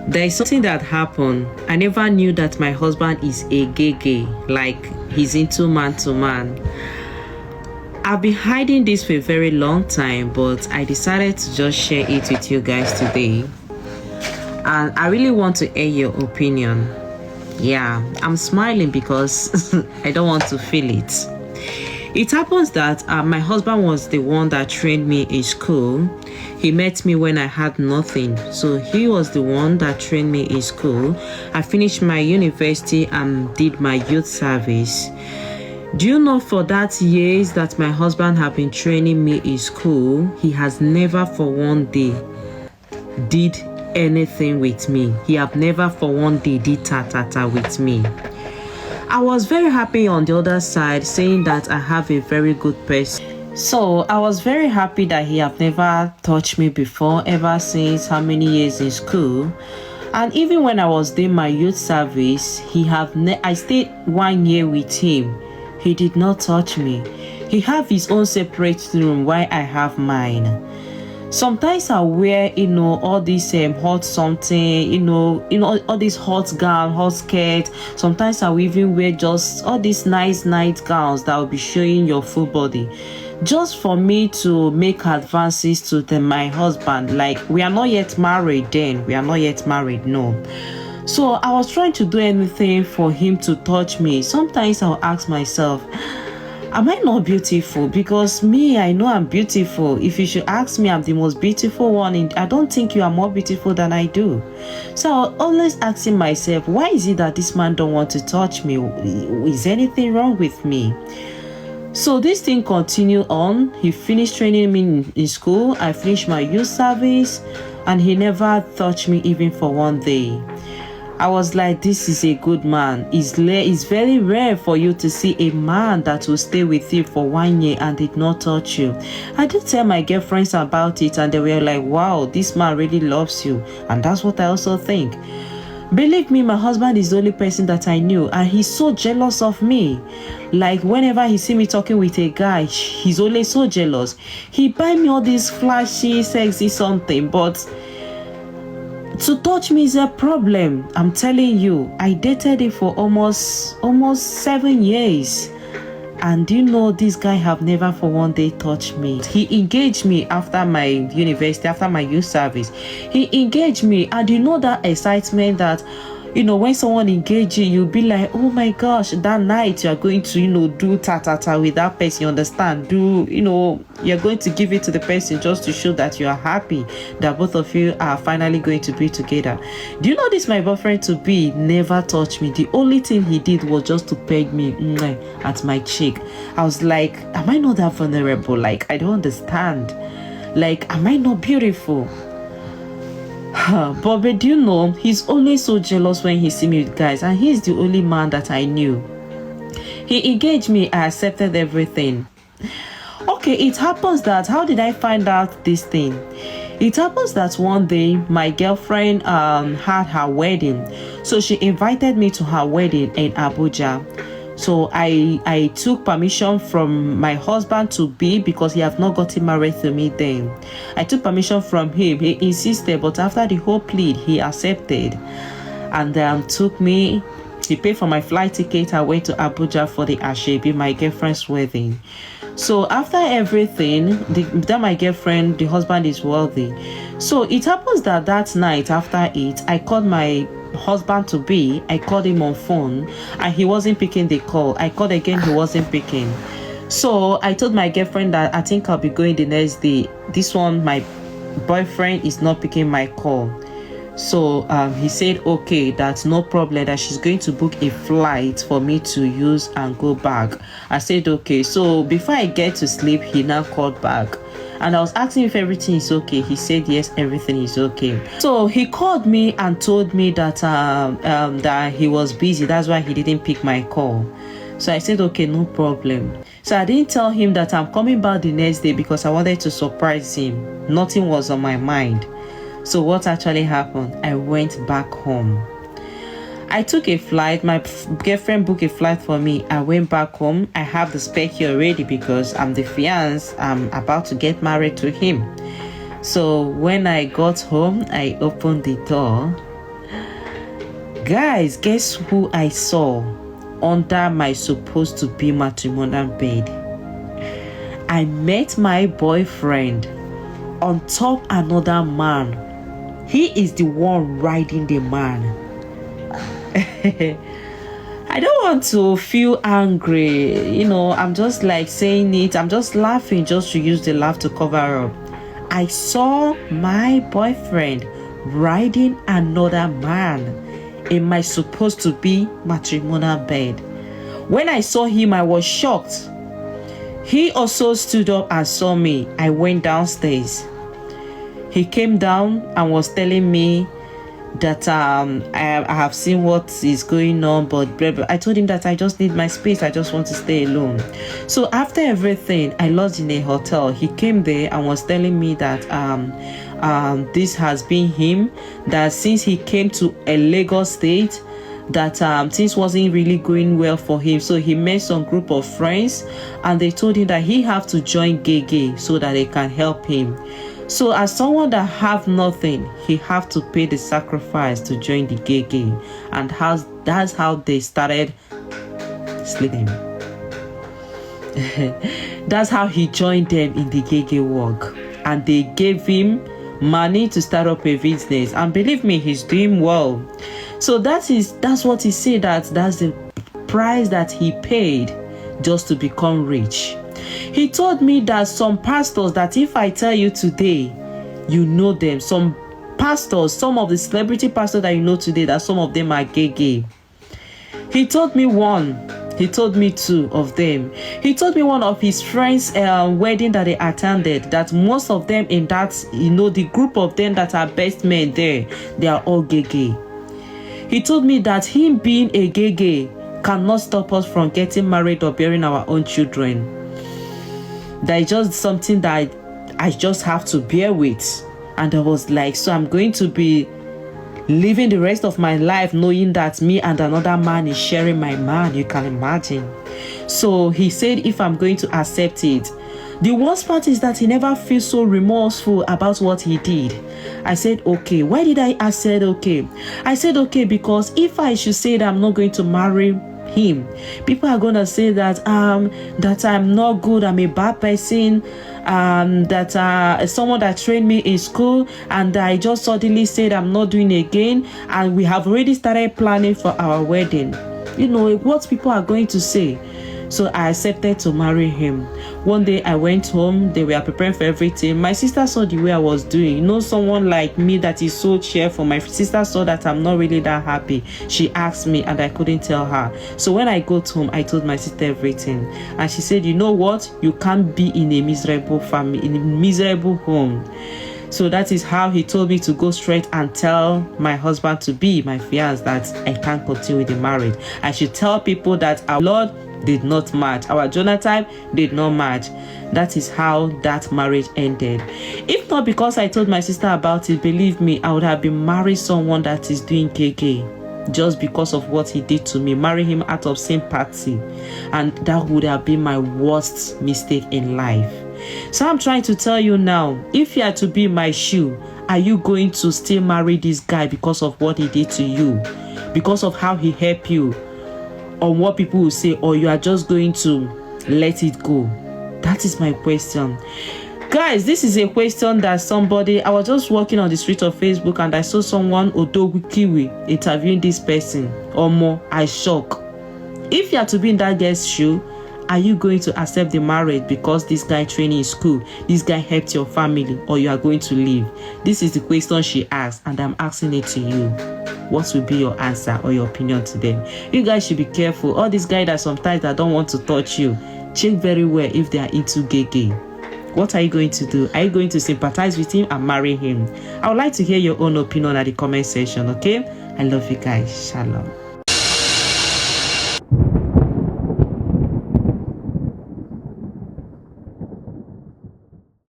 There is something that happened. I never knew that my husband is a gay, like he's into man to man. I've been hiding this for a very long time, but I decided to just share it with you guys today. And I really want to hear your opinion. Yeah, I'm smiling because I don't want to feel it. It happens that my husband was the one that trained me in school. He met me when I had nothing. So he was the one that trained me in school. I finished my university and did my youth service. Do you know for that years that my husband have been training me in school, he has never for one day did anything with me. He have never for one day did ta-ta-ta with me. I was very happy on the other side, saying that I have a very good person. So I was very happy that he have never touched me before, ever since how many years in school. And even when I was doing my youth service, I stayed 1 year with him. He did not touch me. He have his own separate room while I have mine. Sometimes I wear, all this hot something, all this hot gown, hot skirt. Sometimes I will even wear just all these nice night gowns that will be showing your full body, just for me to make advances to my husband. Like, we are not yet married then. We are not yet married, no. So I was trying to do anything for him to touch me. Sometimes I'll ask myself, am I not beautiful? Because me, I know I'm beautiful. If you should ask me, I'm the most beautiful one. I don't think you are more beautiful than I do. So I was always asking myself, why is it that this man don't want to touch me? Is anything wrong with me? So this thing continued on. He finished training me in school. I finished my youth service, and he never touched me even for one day. I was like, this is a good man. It's very rare for you to see a man that will stay with you for 1 year and did not touch you. I did tell my girlfriends about it, and they were like, wow, this man really loves you. And that's what I also think. Believe me, my husband is the only person that I knew, and he's so jealous of me. Like, whenever he see me talking with a guy, he's always so jealous. He buy me all this flashy, sexy something, but to touch me is a problem. I'm telling you, I dated him for almost 7 years. And do you know, this guy have never for one day touched me. He engaged me after my university, after my youth service. He engaged me, and you know that excitement that, when someone engages you, you'll be like, oh my gosh, that night you are going to, do ta-ta-ta with that person, you understand? You're going to give it to the person just to show that you are happy that both of you are finally going to be together. Do you know this? My boyfriend to be never touched me. The only thing he did was just to peg me at my cheek. I was like, am I not that vulnerable? Like, I don't understand. Like, am I not beautiful? But do you know, he's always so jealous when he see me with guys, and he's the only man that I knew. He engaged me, I accepted everything. Okay, it happens that, how did I find out this thing? It happens that one day my girlfriend had her wedding, so she invited me to her wedding in Abuja. So I took permission from my husband to be, because he have not gotten married to me then. I took permission from him. He insisted, but after the whole plea, he accepted, and took me. He paid for my flight ticket. I went to Abuja for the Ashebi, my girlfriend's wedding. So after everything, that my girlfriend, the husband is wealthy. So it happens that night after it, I called my husband to be. I called him on phone, and he wasn't picking the call. I called again, he wasn't picking. So I told my girlfriend that I think I'll be going the next day. This one, my boyfriend is not picking my call. So he said, okay, that's no problem, that she's going to book a flight for me to use and go back. I said, okay. So before I get to sleep, he now called back. And I was asking if everything is okay. He said, yes, everything is okay. So he called me and told me that that he was busy. That's why he didn't pick my call. So I said, okay, no problem. So I didn't tell him that I'm coming back the next day, because I wanted to surprise him. Nothing was on my mind. So what actually happened? I went back home. I took a flight. My girlfriend booked a flight for me. I went back home. I have the spec already, because I'm the fiancé. I'm about to get married to him. So when I got home, I opened the door. Guys, guess who I saw under my supposed to be matrimonial bed? I met my boyfriend on top another man. He is the one riding the man. I don't want to feel angry, I'm just like saying it. I'm just laughing just to use the laugh to cover up. I saw my boyfriend riding another man in my supposed to be matrimonial bed. When I saw him, I was shocked. He also stood up and saw me. I went downstairs. He came down and was telling me that I have seen what is going on, but I told him that I just need my space. I just want to stay alone. So after everything, I lodged in a hotel. He came there and was telling me that this has been him, that since he came to a Lagos state, that things wasn't really going well for him. So he met some group of friends and they told him that he have to join Gege so that they can help him. So as someone that have nothing, he have to pay the sacrifice to join the Gege, and that's how they started sleeping. That's how he joined them in the Gege work, and they gave him money to start up a business, and believe me, he's doing well. So that's what he said, that's the price that he paid just to become rich. He told me that some pastors, that if I tell you today, you know them. Some pastors, some of the celebrity pastors that you know today, that some of them are gay. He told me one. He told me two of them. He told me one of his friends' wedding that they attended, that most of them in that, the group of them that are best men there, they are all gay. He told me that him being a gay cannot stop us from getting married or bearing our own children. That is just something that I just have to bear with. And I was like, so I'm going to be living the rest of my life knowing that me and another man is sharing my man. You can imagine. So he said if I'm going to accept it. The worst part is that he never feels so remorseful about what he did. I said, okay. Why did I said okay? I said okay because if I should say that I'm not going to marry him, people are gonna say that I'm not good, I'm a bad person, that someone that trained me in school, and I just suddenly said I'm not doing it again, and we have already started planning for our wedding. What people are going to say. So I accepted to marry him. One day I went home, they were preparing for everything. My sister saw the way I was doing. Someone like me that is so cheerful. My sister saw that I'm not really that happy. She asked me and I couldn't tell her. So when I got home, I told my sister everything. And she said, you know what? You can't be in a miserable family, in a miserable home. So that is how he told me to go straight and tell my husband to be, my fiancé, that I can't continue with the marriage. I should tell people that our Lord did not match, our Jonathan did not match. That is how that marriage ended. If not because I told my sister about it, believe me, I would have been married someone that is doing KK just because of what he did to me. Marry him out of sympathy, and that would have been my worst mistake in life. So I'm trying to tell you now, if you are to be my shoe, are you going to still marry this guy because of what he did to you, because of how he helped you, on what people will say, or you are just going to let it go? That is my question. Guys, this is a question that I was just walking on the street of Facebook and I saw someone, Odogu Kiwi, interviewing this person. Omo, I shock. If you are to be in that girl's shoe, are you going to accept the marriage because this guy trained in school, this guy helped your family, or you are going to leave? This is the question she asked, and I'm asking it to you. What will be your answer or your opinion to them? You guys should be careful. All these guys that sometimes that don't want to touch you, check very well if they are into gay. What are you going to do? Are you going to sympathize with him and marry him? I would like to hear your own opinion at the comment section, okay? I love you guys. Shalom.